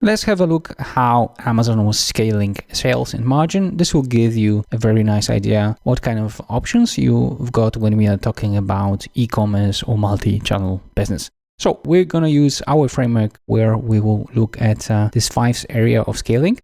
Let's have a look how Amazon was scaling sales and margin. This will give you a very nice idea what kind of options you've got when we are talking about e-commerce or multi-channel business. So we're going to use our framework where we will look at this 5 area of scaling.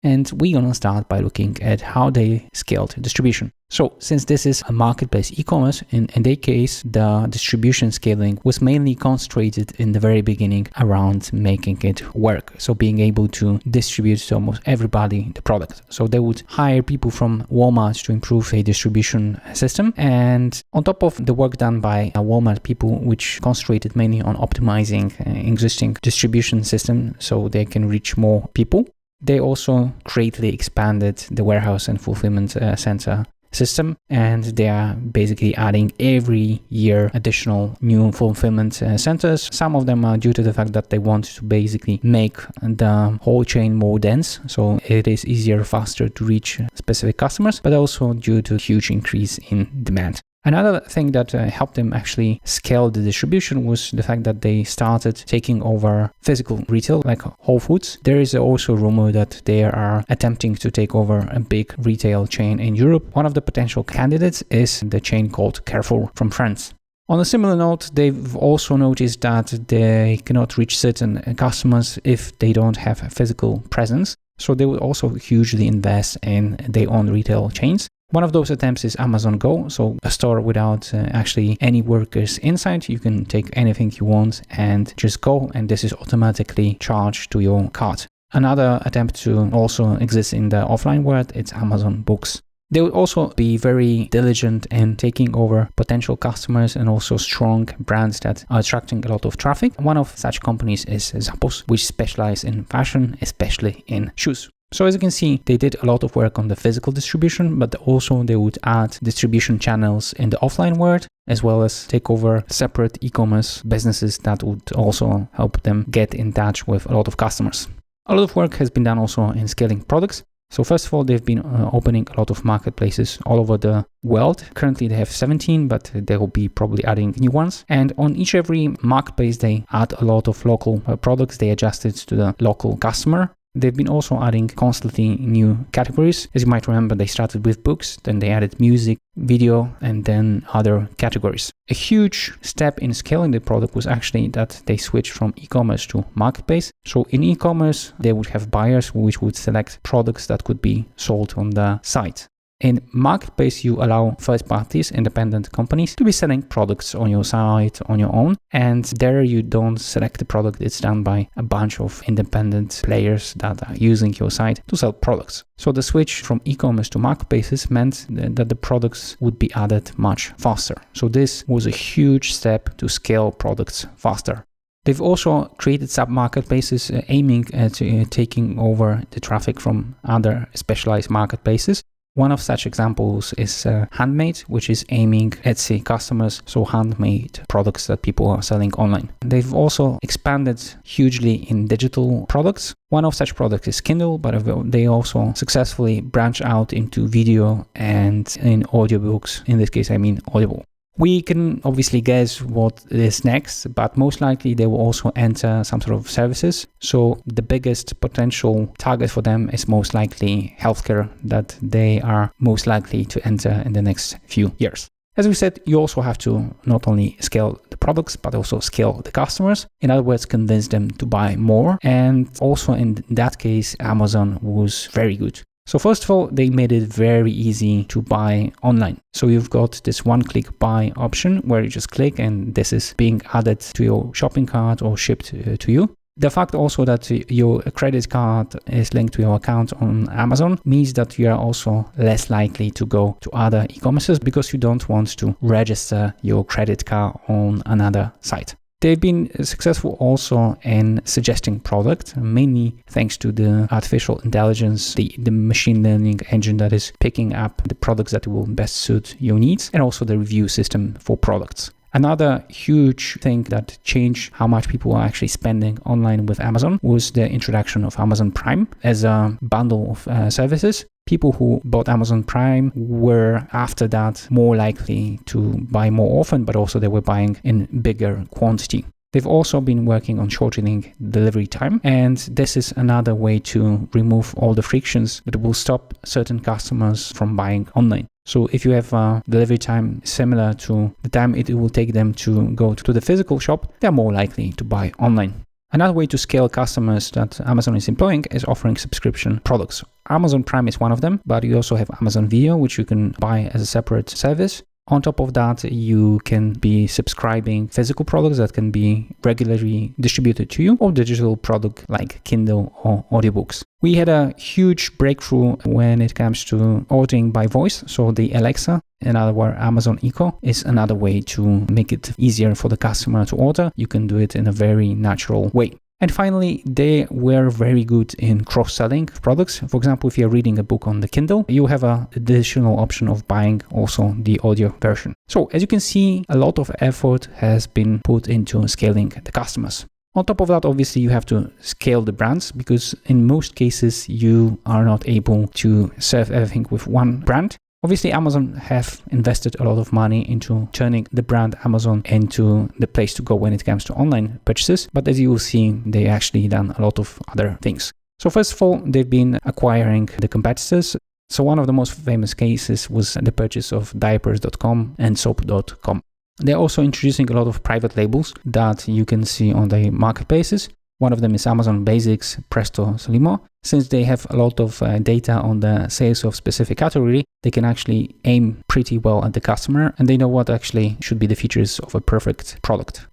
And we're going to start by looking at how they scaled distribution. So since this is a marketplace e-commerce, in their case, the distribution scaling was mainly concentrated in the very beginning around making it work. So being able to distribute to almost everybody the product. So they would hire people from Walmart to improve a distribution system. And on top of the work done by Walmart people, which concentrated mainly on optimizing existing distribution system so they can reach more people, they also greatly expanded the warehouse and fulfillment center system, and they are basically adding every year additional new fulfillment centers. Some of them are due to the fact that they want to basically make the whole chain more dense, so it is easier, faster to reach specific customers, but also due to huge increase in demand. Another thing that helped them actually scale the distribution was the fact that they started taking over physical retail like Whole Foods. There is also a rumor that they are attempting to take over a big retail chain in Europe. One of the potential candidates is the chain called Carrefour from France. On a similar note, they've also noticed that they cannot reach certain customers if they don't have a physical presence. So they will also hugely invest in their own retail chains. One of those attempts is Amazon Go, so a store without actually any workers inside. You can take anything you want and just go, and this is automatically charged to your cart. Another attempt to also exist in the offline world, it's Amazon Books. They will also be very diligent in taking over potential customers and also strong brands that are attracting a lot of traffic. One of such companies is Zappos, which specialize in fashion, especially in shoes. So as you can see, they did a lot of work on the physical distribution, but also they would add distribution channels in the offline world, as well as take over separate e-commerce businesses that would also help them get in touch with a lot of customers. A lot of work has been done also in scaling products. So first of all, they've been opening a lot of marketplaces all over the world. Currently they have 17, but they will be probably adding new ones. And on every marketplace, they add a lot of local products. They adjust it to the local customer. They've been also adding constantly new categories. As you might remember, they started with books, then they added music, video, and then other categories. A huge step in scaling the product was actually that they switched from e-commerce to marketplace. So in e-commerce, they would have buyers which would select products that could be sold on the site. In marketplace, you allow third parties, independent companies, to be selling products on your site on your own. And there you don't select the product. It's done by a bunch of independent players that are using your site to sell products. So the switch from e-commerce to marketplaces meant that the products would be added much faster. So this was a huge step to scale products faster. They've also created sub-marketplaces aiming at taking over the traffic from other specialized marketplaces. One of such examples is Handmade, which is aiming at Etsy customers, so handmade products that people are selling online. They've also expanded hugely in digital products. One of such products is Kindle, but they also successfully branch out into video and in audiobooks. In this case, I mean Audible. We can obviously guess what is next, but most likely they will also enter some sort of services. So the biggest potential target for them is most likely healthcare, that they are most likely to enter in the next few years. As we said, you also have to not only scale the products, but also scale the customers. In other words, convince them to buy more. And also in that case, Amazon was very good. So first of all, they made it very easy to buy online. So you've got this one-click buy option where you just click and this is being added to your shopping cart or shipped to you. The fact also that your credit card is linked to your account on Amazon means that you are also less likely to go to other e-commerces because you don't want to register your credit card on another site. They've been successful also in suggesting products, mainly thanks to the artificial intelligence, the machine learning engine that is picking up the products that will best suit your needs, and also the review system for products. Another huge thing that changed how much people are actually spending online with Amazon was the introduction of Amazon Prime as a bundle of services. People who bought Amazon Prime were after that more likely to buy more often, but also they were buying in bigger quantity. They've also been working on shortening delivery time, and this is another way to remove all the frictions that will stop certain customers from buying online. So if you have a delivery time similar to the time it will take them to go to the physical shop, they're more likely to buy online. Another way to scale customers that Amazon is employing is offering subscription products. Amazon Prime is one of them, but you also have Amazon Video, which you can buy as a separate service. On top of that, you can be subscribing physical products that can be regularly distributed to you, or digital product like Kindle or audiobooks. We had a huge breakthrough when it comes to ordering by voice. So the Alexa, in other words, Amazon Echo, is another way to make it easier for the customer to order. You can do it in a very natural way. And finally, they were very good in cross-selling products. For example, if you're reading a book on the Kindle, you have an additional option of buying also the audio version. So as you can see, a lot of effort has been put into scaling the customers. On top of that, obviously, you have to scale the brands, because in most cases, you are not able to serve everything with one brand. Obviously, Amazon have invested a lot of money into turning the brand Amazon into the place to go when it comes to online purchases. But as you will see, they actually done a lot of other things. So first of all, they've been acquiring the competitors. So one of the most famous cases was the purchase of diapers.com and soap.com. They're also introducing a lot of private labels that you can see on the marketplaces. One of them is Amazon Basics Presto Solimo. Since they have a lot of data on the sales of specific category, they can actually aim pretty well at the customer, and they know what actually should be the features of a perfect product.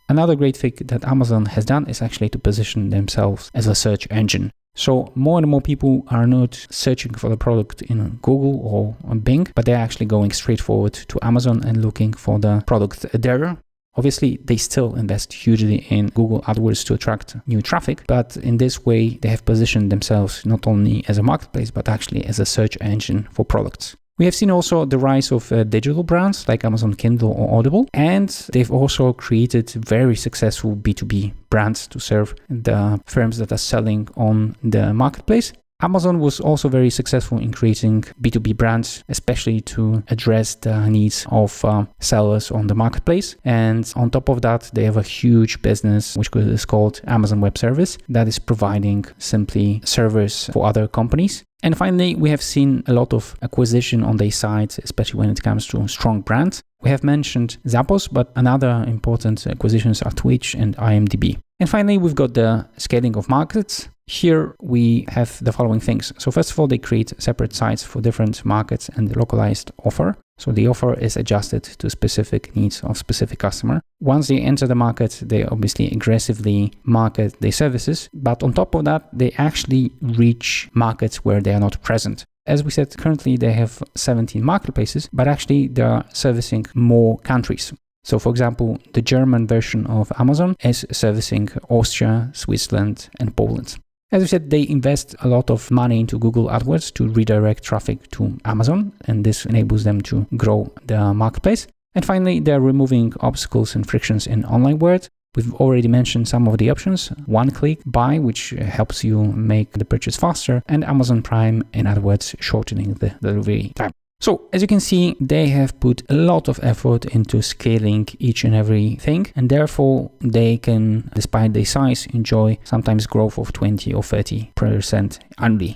Another great thing that Amazon has done is actually to position themselves as a search engine. So more and more people are not searching for the product in Google or on Bing, but they're actually going straight forward to Amazon and looking for the product there. Obviously, they still invest hugely in Google AdWords to attract new traffic, but in this way, they have positioned themselves not only as a marketplace, but actually as a search engine for products. We have seen also the rise of digital brands like Amazon Kindle or Audible, and they've also created very successful B2B brands to serve the firms that are selling on the marketplace. Amazon was also very successful in creating B2B brands, especially to address the needs of sellers on the marketplace. And on top of that, they have a huge business, which is called Amazon Web Service, that is providing simply servers for other companies. And finally, we have seen a lot of acquisition on their side, especially when it comes to strong brands. We have mentioned Zappos, but another important acquisitions are Twitch and IMDb. And finally, we've got the scaling of markets. Here we have the following things. So first of all, they create separate sites for different markets and localized offer. So the offer is adjusted to specific needs of specific customer. Once they enter the market, they obviously aggressively market their services. But on top of that, they actually reach markets where they are not present. As we said, currently they have 17 marketplaces, but actually they are servicing more countries. So for example, the German version of Amazon is servicing Austria, Switzerland, and Poland. As we said, they invest a lot of money into Google AdWords to redirect traffic to Amazon, and this enables them to grow the marketplace. And finally, they're removing obstacles and frictions in online world. We've already mentioned some of the options. One-click buy, which helps you make the purchase faster, and Amazon Prime, in other words, shortening the delivery time. So as you can see, they have put a lot of effort into scaling each and everything, and therefore they can, despite their size, enjoy sometimes growth of 20 or 30% annually.